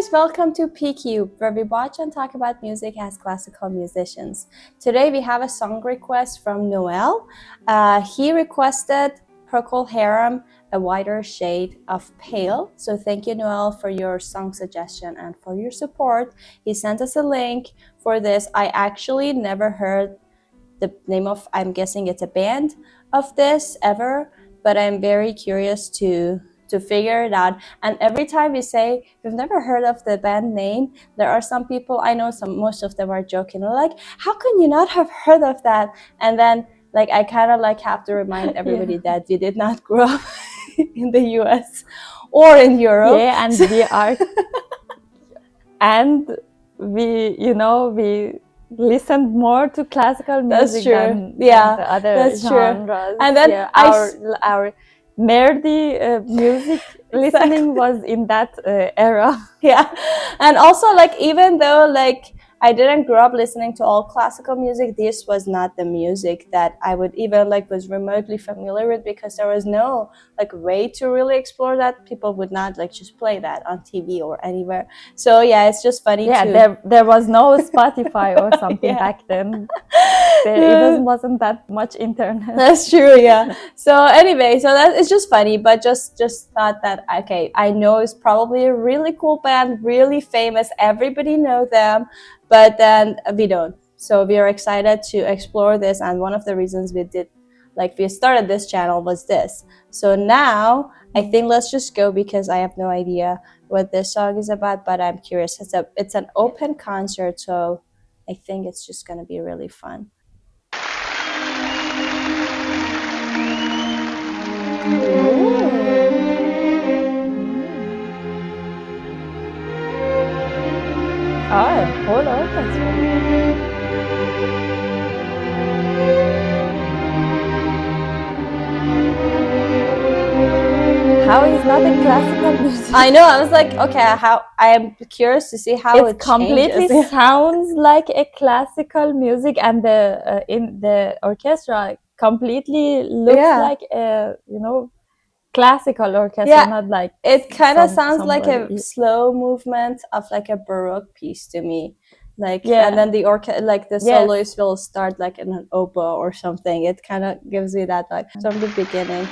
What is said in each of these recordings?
guys, welcome to PCube, where we watch and talk about music as classical musicians. Today we have a song request from Noel. He requested Procol Harum, A Wider Shade of Pale. So thank you, Noel, for your song suggestion and for your support. He sent us a link for this. I actually never heard the name of, I'm guessing it's a band of this ever, but I'm very curious to figure it out. And every time we say we've never heard of the band name, there are some people, I know most of them are joking, like, how can you not have heard of that? And then like I kind of like have to remind everybody that we did not grow up in the US or in Europe. Yeah, and we are and we listened more to classical music than the other genres. And then our nerdy music listening was in that era. Yeah, and also like even though like I didn't grow up listening to all classical music, this was not the music that I would even like was remotely familiar with, because there was no like way to really explore that. People would not like just play that on TV or anywhere. So yeah, it's just funny. Yeah, there was no Spotify or something back then. It wasn't that much internet. That's true, yeah. So anyway, so that it's just funny, but just thought that okay, I know it's probably a really cool band, really famous, everybody know them, but then we don't. So we are excited to explore this, and one of the reasons we started this channel was this. So now I think let's just go, because I have no idea what this song is about, but I'm curious. It's an open concert, so I think it's just gonna be really fun. Whole orchestra. How is not a classical music? I know. I was like, okay, I am curious to see how it completely changes. Sounds like a classical music, and the in the orchestra completely looks like a classical orchestra, not like it kind of sounds like a slow movement of like a Baroque piece to me. Like, and then the the soloist will start like in an oboe or something. It kind of gives me that like from the beginning.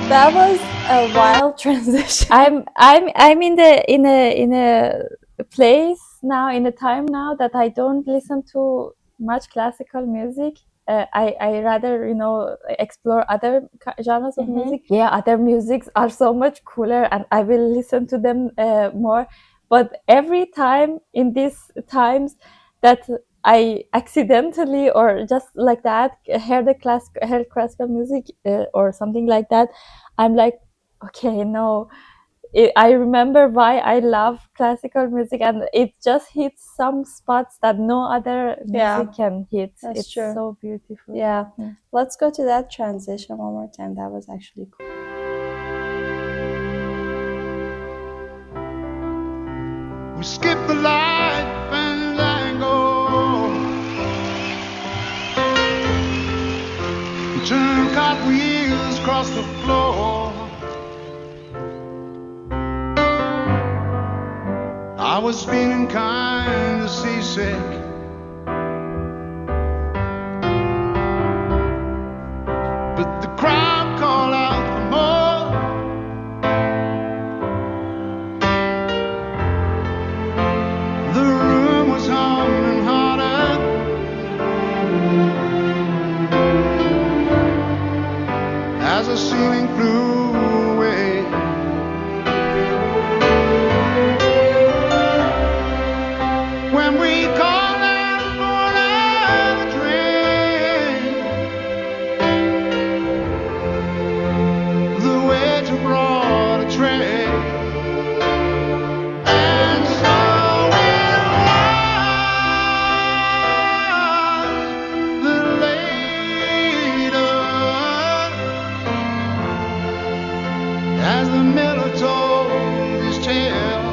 That was a wild transition. I'm in a place now, in a time now, that I don't listen to much classical music. I rather explore other genres of music. Yeah, other musics are so much cooler, and I will listen to them more. But every time in these times that I accidentally or just like that heard classical music or something like that, I'm like, okay, no. I remember why I love classical music, and it just hits some spots that no other music can hit. It's true. So beautiful. Yeah. Let's go to that transition one more time. That was actually cool. skip the life and tango, turn cartwheels across the floor. I was feeling kind of seasick, but the crowd called out for more. The room was humming harder as the ceiling flew away. When we called out for another drink, the waiter brought a tray, and so it was that later, as the miller told his tale,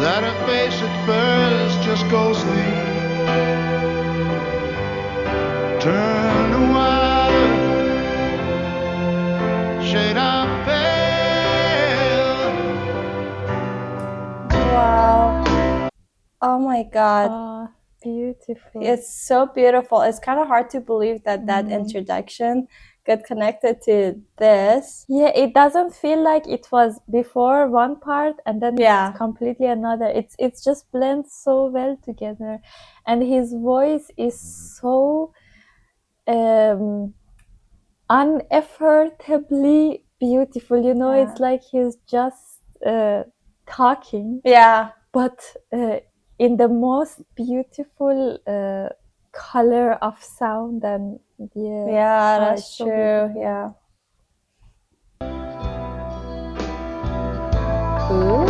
that her face at first just ghostly turned to white, shade of pale. Wow. Oh my God. Oh, beautiful. It's so beautiful. It's kind of hard to believe that that introduction got connected to this. Yeah, it doesn't feel like it was before one part and then Yeah. it's completely another. It's just blends so well together, and his voice is so uneffortably beautiful. You know, Yeah. it's like he's just talking, Yeah. but in the most beautiful color of sound, and Yeah, that's it's so true. beautiful. Yeah. Ooh.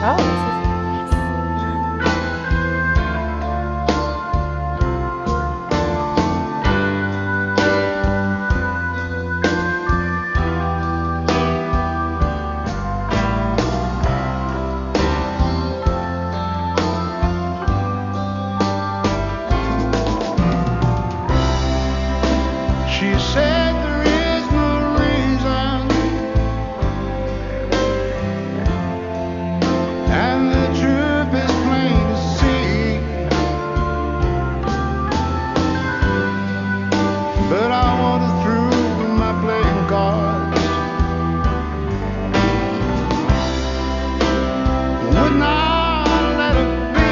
Oh, this is She said there is no reason, and the truth is plain to see, but I wanted through my playing cards, would not let it be.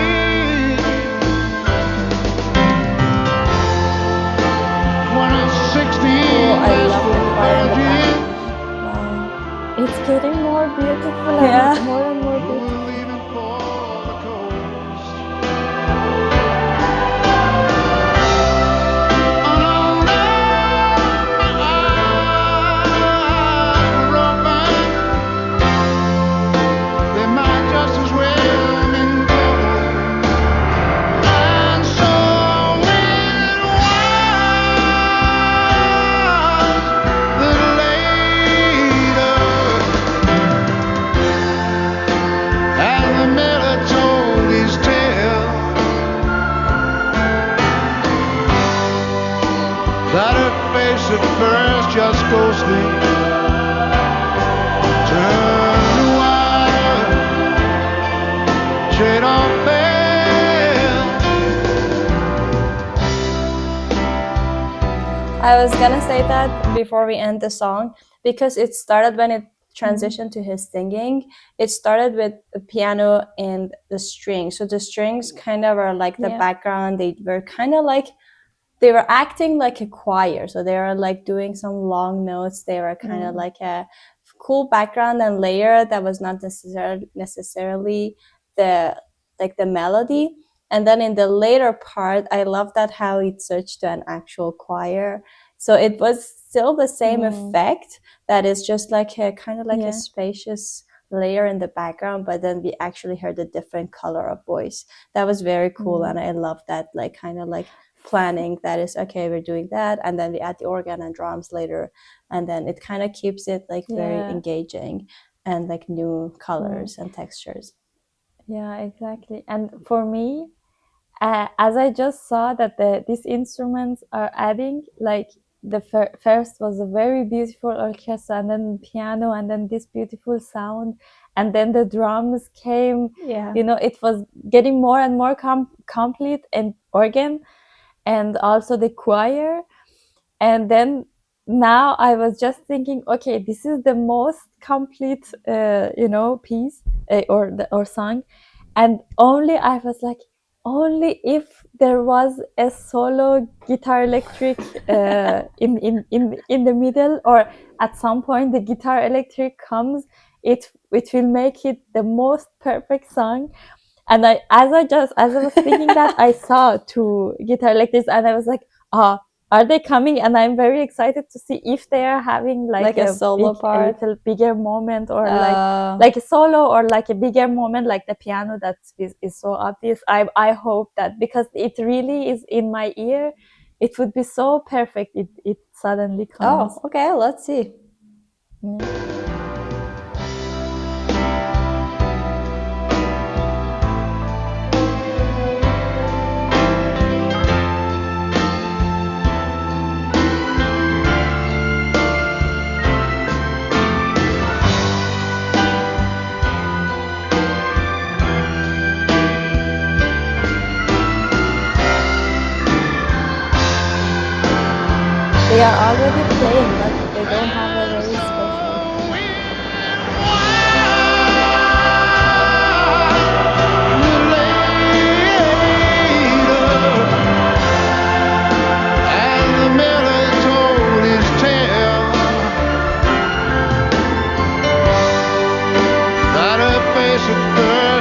When I was 16, Oh, I love the choir in the virgin, background. Wow. It's getting more beautiful Yeah. and more we beautiful. were leaving for the coast. And all night my eyes were open. They might just as well have been closed. And so it was that later, as the miller told his tale, that her face at first just ghostly turned to white, shade of pale. I was gonna say that before we end the song, because it started when it transitioned to his singing. It started with the piano and the strings. So the strings kind of are like the Yeah. background. They were kind of like, they were acting like a choir. So they were like doing some long notes. They were kind of like a cool background and layer that was not necessarily the like the melody. And then in the later part, I love that how it switched to an actual choir. So it was still the same effect, that is just like a kind of like a Yeah. spacious layer in the background, but then we actually heard a different color of voice. That was very cool, and I love that, like kind of like planning that is, okay, we're doing that, and then we add the organ and drums later, and then it kind of keeps it like very engaging and like new colors and textures. Yeah, exactly. And for me, as I just saw that these instruments are adding, like the first was a very beautiful orchestra, and then piano, and then this beautiful sound, and then the drums came. Yeah. You know, it was getting more and more complete, and organ, and also the choir. And then now I was just thinking, okay, this is the most complete, piece, or song, and only I was like, only if there was a solo guitar electric in the middle, or at some point the guitar electric comes, it will make it the most perfect song. And as I was thinking that, I saw two guitar electrics, and I was like, ah, are they coming? And I'm very excited to see if they are having like a solo part, a little bigger moment, or like a solo, or like a bigger moment, like the piano that is so obvious. I hope that, because it really is in my ear, it would be so perfect. It suddenly comes. Oh, okay, let's see. They are already playing, but they don't have a very special.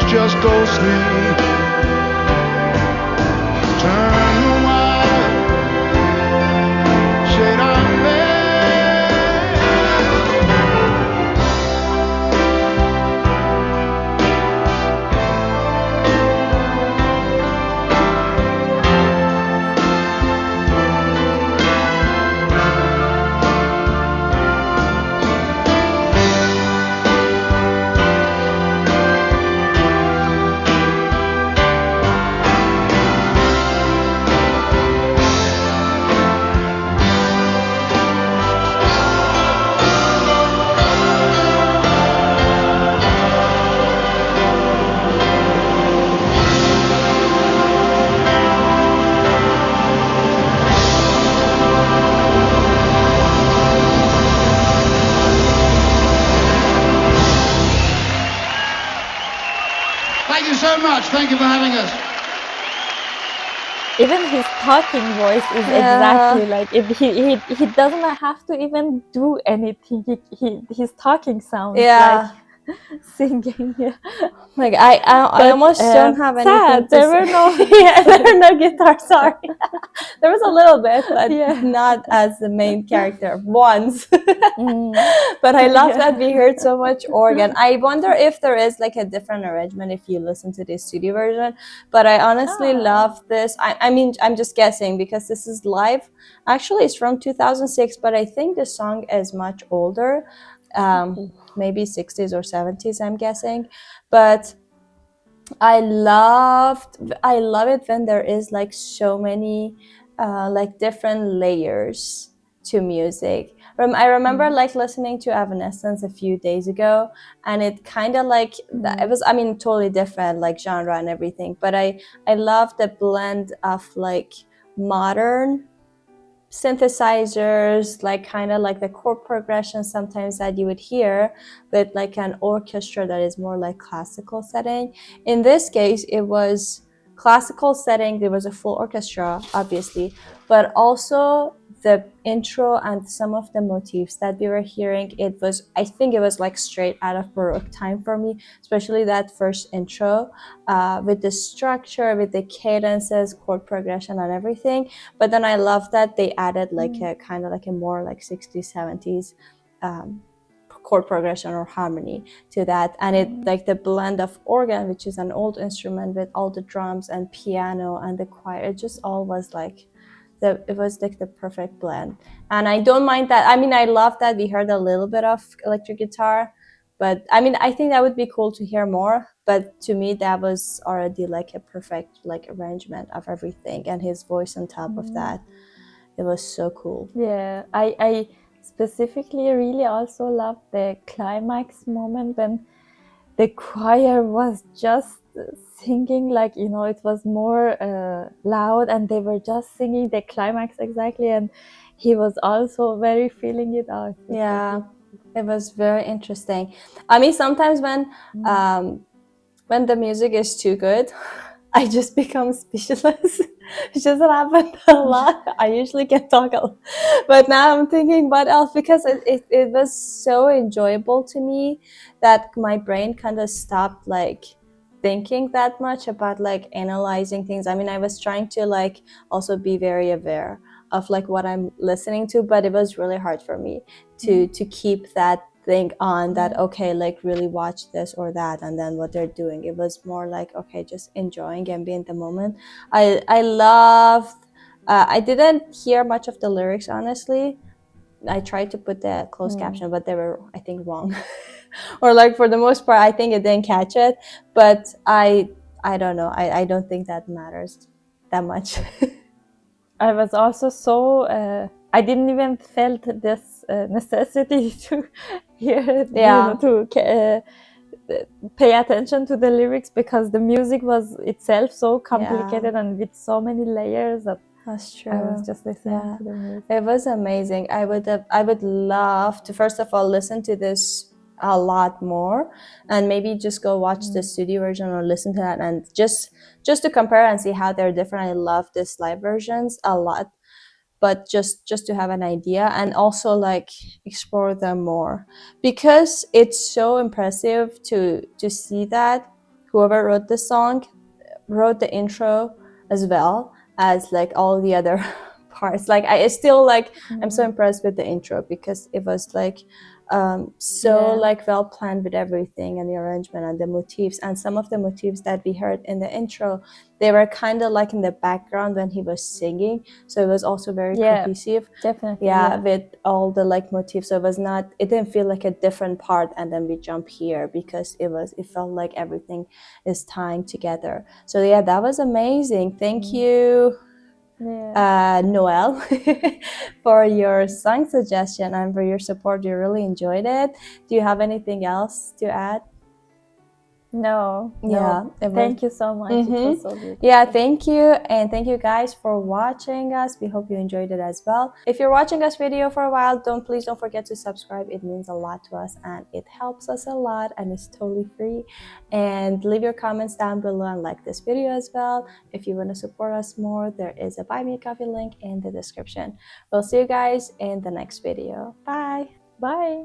Just go sleep. Turn the wide shade on Thank you so much. Thank you for having us. Even his talking voice is exactly like it, he doesn't have to even do anything. His talking sounds like singing. Yeah. Like I almost don't have anything to there say. were no there were no guitars. Sorry, there was a little bit, but not as the main character once. But I love that we heard so much organ. I wonder if there is like a different arrangement if you listen to the studio version. But I honestly love this. I mean, I'm just guessing because this is live. Actually, it's from 2006, but I think the song is much older. Maybe 60s or 70s, I'm guessing. But I love it when there is like so many like different layers to music. I remember like listening to Evanescence a few days ago, and it kind of like it was, I mean, totally different like genre and everything, but I love the blend of like modern synthesizers, like kind of like the chord progression sometimes that you would hear with like an orchestra that is more like classical setting. In this case, it was classical setting. There was a full orchestra, obviously, but also the intro and some of the motifs that we were hearing, it was, I think it was like straight out of Baroque time for me, especially that first intro with the structure, with the cadences, chord progression and everything. But then I love that they added like a kind of like a more like 60s, 70s chord progression or harmony to that. And it like the blend of organ, which is an old instrument, with all the drums and piano and the choir, it just all was like it was like the perfect blend. And I don't mind that. I mean, I love that we heard a little bit of electric guitar, but I mean, I think that would be cool to hear more. But to me, that was already like a perfect like arrangement of everything, and his voice on top of that. It was so cool. Yeah, I specifically really also loved the climax moment when the choir was just singing, like, you know, it was more loud and they were just singing the climax exactly, and he was also very feeling it out. Yeah, it was very interesting. I mean, sometimes when the music is too good, I just become speechless. It doesn't happen a lot. I usually can talk a lot. But now I'm thinking what else, because it was so enjoyable to me that my brain kind of stopped like thinking that much about like analyzing things. I mean, I was trying to like also be very aware of like what I'm listening to, but it was really hard for me to keep that thing on, that okay, like really watch this or that and then what they're doing. It was more like okay, just enjoying and be in the moment. I loved I didn't hear much of the lyrics, honestly. I tried to put the closed caption, but they were, I think, wrong. Or like for the most part, I think it didn't catch it. But I don't know. I don't think that matters that much. I was also so I didn't even felt this necessity to hear, Yeah. to pay attention to the lyrics, because the music was itself so complicated and with so many layers that That's true. I was just listening to the music. It was amazing. I would love to first of all listen to this a lot more, and maybe just go watch the studio version or listen to that, and just to compare and see how they're different. I love this live versions a lot, but just to have an idea, and also like explore them more, because it's so impressive to see that whoever wrote the song wrote the intro as well as like all the other parts. Like I still like I'm so impressed with the intro, because it was like like well planned with everything, and the arrangement and the motifs, and some of the motifs that we heard in the intro, they were kind of like in the background when he was singing, so it was also very cohesive. Definitely. With all the like motifs, so it didn't feel like a different part and then we jump here, because it felt like everything is tying together. So yeah, that was amazing. Thank you, Noel, for your song suggestion and for your support. You really enjoyed it. Do you have anything else to add? No. Thank you so much. It was so beautiful. Yeah, thank you, and thank you guys for watching us. We hope you enjoyed it as well. If you're watching us video for a while, please don't forget to subscribe. It means a lot to us and it helps us a lot, and it's totally free. And leave your comments down below and like this video as well. If you want to support us more, there is a Buy Me a Coffee link in the description. We'll see you guys in the next video. Bye. Bye.